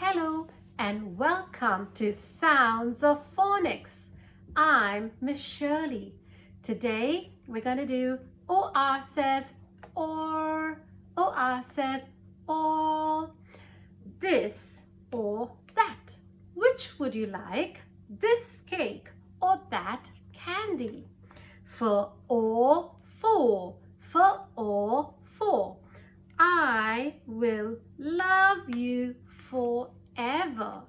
Hello and welcome to Sounds of Phonics. I'm Miss Shirley. Today we're going to do OR says or, OR says or, this or that. Which would you like? This cake or that candy? For or for I will love you forever.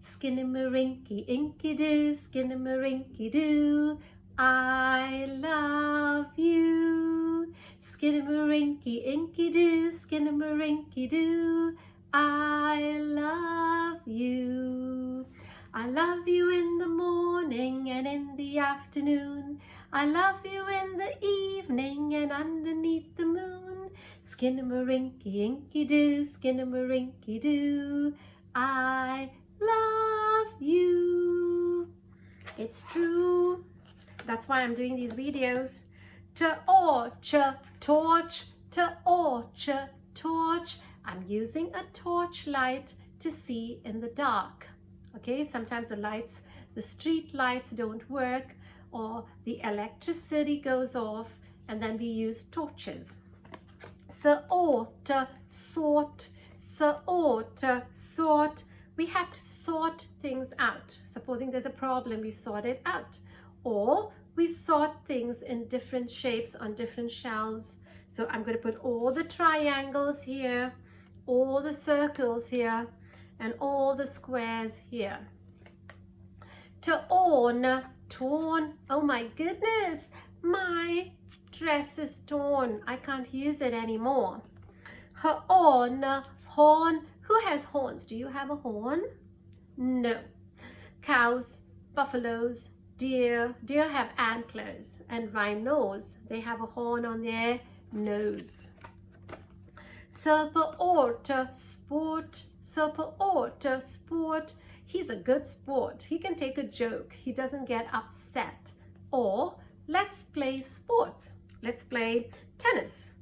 Skinnamarink inky doo, skinnamarink doo, I love you. Skinnamarink inky doo, skinnamarink doo, I love you. I love you in the morning and in the afternoon. I love you in the evening and underneath the moon. Skinnamarink inky doo, skinnamarink doo, I love you. It's true. That's why I'm doing these videos. To orchard, torch, to orchard, torch. I'm using a torchlight to see in the dark. Okay, sometimes the street lights don't work or the electricity goes off, and then we use torches. Sort, sort, sort. We have to sort things out. Supposing there's a problem, we sort it out. Or we sort things in different shapes on different shelves. So I'm going to put all the triangles here, all the circles here, and all the squares here. To own, torn. Oh my goodness, my dress is torn. I can't use it anymore. Her own, horn. Who has horns? Do you have a horn? No. Cows, buffaloes, deer. Deer have antlers, and rhinos, they have a horn on their nose. Support, sport, support, sport. He's a good sport. He can take a joke. He doesn't get upset. Or let's play sports. Let's play tennis,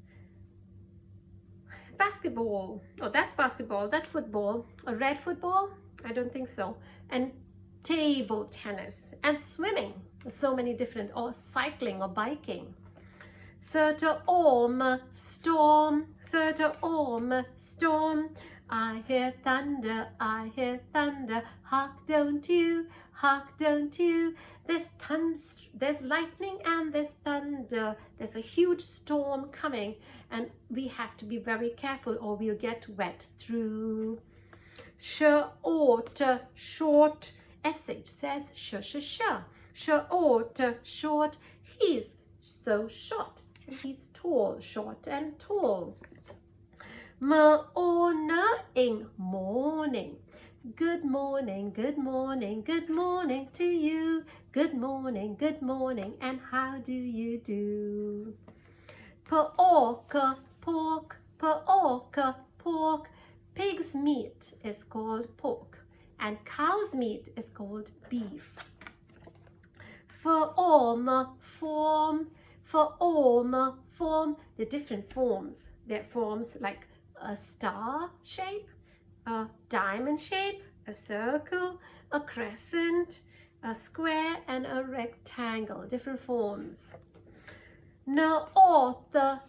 basketball. Oh, that's basketball. That's football. A red football? I don't think so. And table tennis and swimming. So many different, or cycling or biking. Storm, storm, storm. I hear thunder, I hear thunder. Hark, don't you? Hark, don't you? There's lightning and there's thunder. There's a huge storm coming, and we have to be very careful or we'll get wet through. Short, short. SH says sh, sh, sh. Short, short. He's so short. He's tall, short and tall. Morning, morning. Good morning, good morning, good morning to you. Good morning, and how do you do? Pork, pork, pork, pork. Pig's meat is called pork, and cow's meat is called beef. Form, form, form. The different forms. There are forms like a star shape, a diamond shape, a circle, a crescent, a square, and a rectangle. Different forms. North,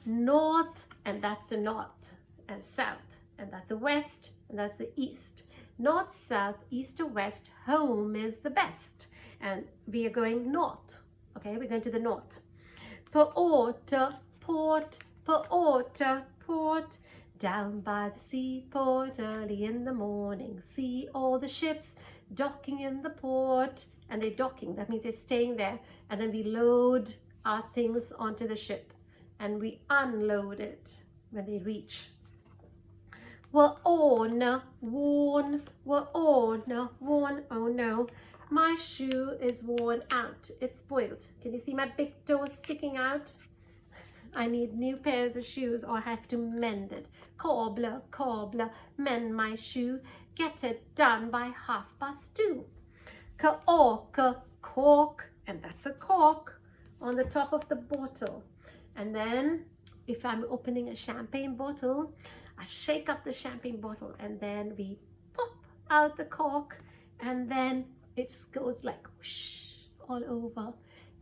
north, and that's the north, and south, and that's the west, and that's the east. North, south, east, or west. Home is the best, and we are going north. Okay, we're going to the north. Port, port, port, port. Down by the seaport early in the morning. See all the ships docking in the port. And they're docking, that means they're staying there. And then we load our things onto the ship. And we unload it when they reach. We're on, worn, we're on, worn. Oh no, my shoe is worn out. It's spoiled. Can you see my big toe sticking out? I need new pairs of shoes or I have to mend it. Cobbler, cobbler, mend my shoe. Get it done by 2:30. Cork, cork, and that's a cork on the top of the bottle. And then if I'm opening a champagne bottle, I shake up the champagne bottle and then we pop out the cork, and then it goes like whoosh all over,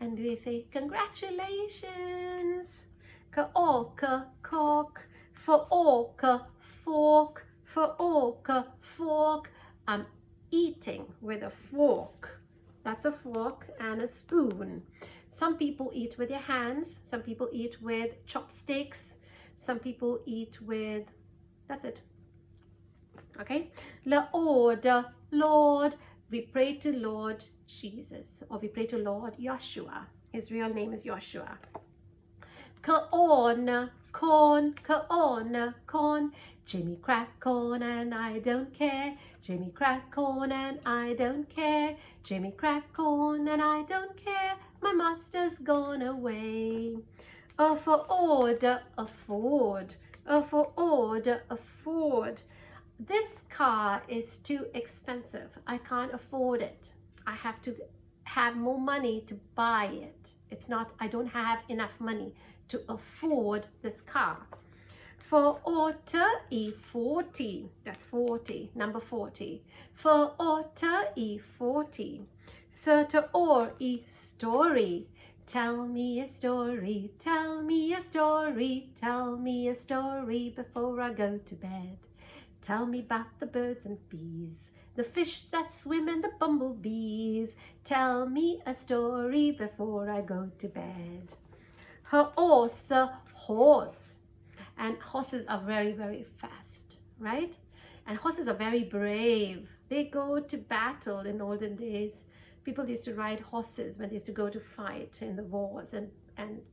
and we say congratulations. Ka-orca, cork, for orca, fork, for orca, fork. I'm eating with a fork. That's a fork and a spoon. Some people eat with their hands. Some people eat with chopsticks. Some people eat with, that's it. Okay. Lord, Lord. We pray to Lord Jesus, or we pray to Lord Joshua. His real name is Joshua. Corn, corn, corn, corn. Jimmy crack corn and I don't care. Jimmy crack corn and I don't care. Jimmy crack corn and I don't care. My master's gone away. Oh, for order, afford. Oh, for order, afford. This car is too expensive. I can't afford it. I have to have more money to buy it. It's not, I don't have enough money to afford this car. For order, E40. That's 40, number 40. For order, E40. Certa or E story. Tell me a story, tell me a story, tell me a story before I go to bed. Tell me about the birds and bees, the fish that swim and the bumblebees. Tell me a story before I go to bed. Her horse, horse. And horses are very, very fast, right? And horses are very brave. They go to battle in olden days. People used to ride horses when they used to go to fight in the wars and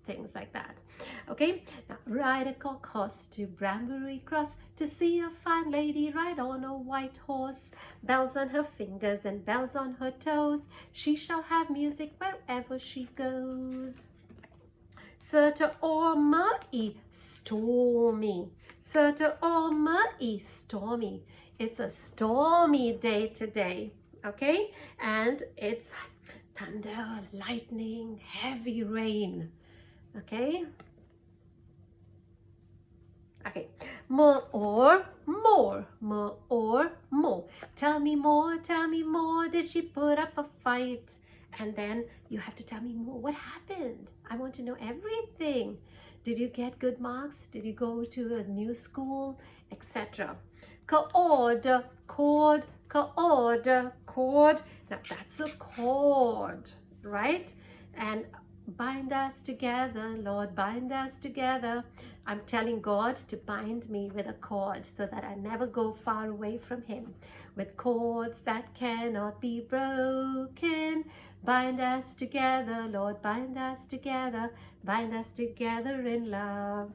things like that. Okay, now ride a cock horse to Branbury Cross to see a fine lady ride on a white horse. Bells on her fingers and bells on her toes. She shall have music wherever she goes. Certa orma e stormy. Certa orma e stormy. It's a stormy day today. Okay, and it's thunder, lightning, heavy rain. Okay. Okay. More or more. More or more. Tell me more. Tell me more. Did she put up a fight? And then you have to tell me more. What happened? I want to know everything. Did you get good marks? Did you go to a new school? Etc. Chord, chord, chord, chord. Now that's a chord, right? And bind us together, Lord, bind us together. I'm telling God to bind me with a cord so that I never go far away from Him. With cords that cannot be broken. Bind us together, Lord, bind us together in love.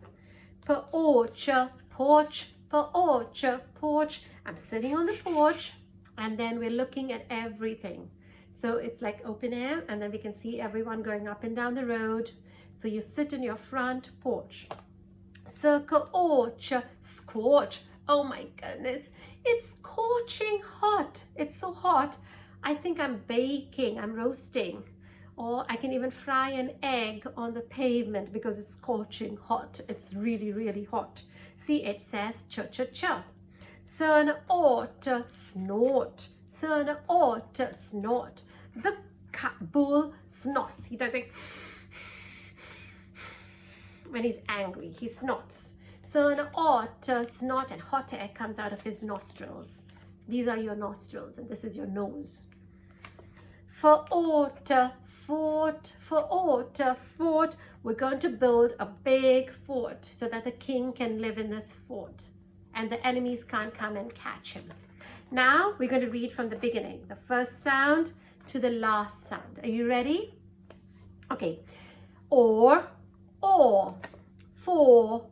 Porch, porch, porch, porch. I'm sitting on the porch, and then we're looking at everything. So it's like open air, and then we can see everyone going up and down the road. So you sit in your front porch. Scorch, scorch. Oh my goodness, it's scorching hot. It's so hot. I think I'm baking, I'm roasting. Or I can even fry an egg on the pavement because it's scorching hot. It's really, really hot. See, it says cha-cha-cha. Son ought snort. Son ought snort. The bull snorts. He does it when he's angry. He snorts. Son ought snort, and hot air comes out of his nostrils. These are your nostrils, and this is your nose. For ought, fort, for ought, fort. We're going to build a big fort so that the king can live in this fort and the enemies can't come and catch him. Now we're going to read from the beginning, the first sound to the last sound. Are you ready? Okay. Or, for,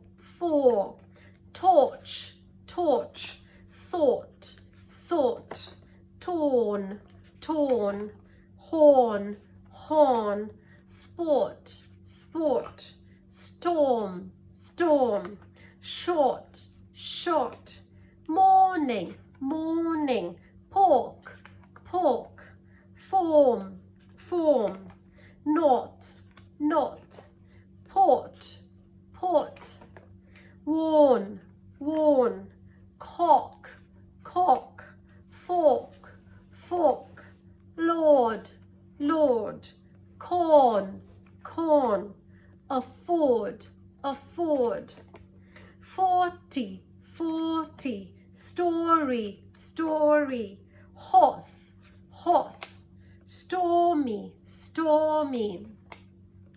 torch, torch, sort, sort, torn, torn, horn, horn, sport, sport, storm, storm, short, short, morning, morning, pork, pork, form, form, north, north, port, port, worn, worn, cock, cock, fork, fork, lord, lord, corn, corn, afford, afford, 40, 40, story, story, horse, horse, stormy, stormy,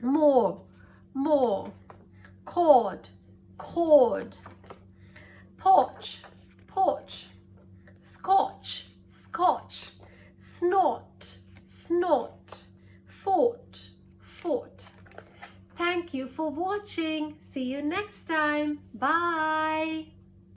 more, more, cord, cord, porch, porch, scotch, scotch, snort, snort, fort, fort. Thank you for watching. See you next time. Bye.